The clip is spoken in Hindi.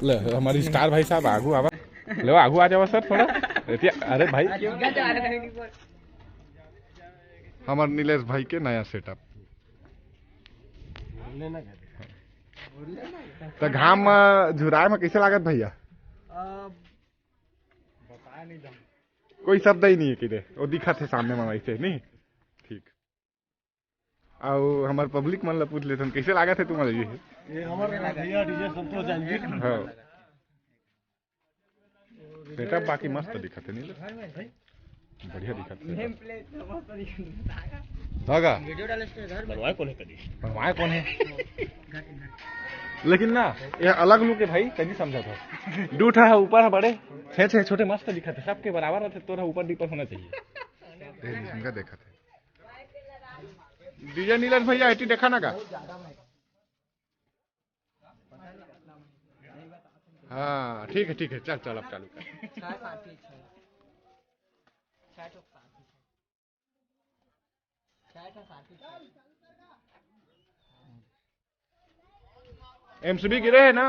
ले हमारी स्टार भाई साहब आगू आवा लो आगू आ जाओ सर थोड़ा अरे भाई हमारे नीलेश भाई के नया सेटअप तो घाम झुराए में कैसे लागत भैया कोई शब्द ही नहीं है कि वो दिखा थे सामने में वैसे नहीं ठीक और हमारे पब्लिक मन ला पूछ लेते कैसे लागत है तुम्हारे ये हमारे भैया डीजे संतोष जान हां सेटअप बाकी मस्त दिखत है नहीं बढ़िया दिखत है नेम प्लेट मस्त दिखत होगा वीडियो डाले इसके घर बनवाए कौन है कभी बनवाए कौन है लेकिन ना ये अलग लुक है भाई कभी समझा था डूठा है ऊपर है बड़े छे छोटे मस्त दिखत है सबके बराबर रहते तोरा ऊपर नीपर होना चाहिए इनका देखा था डीजे नीलस भैया एटी देखा ना का हाँ ठीक है चल चल अब चालू कर एमसीबी गिरे है ना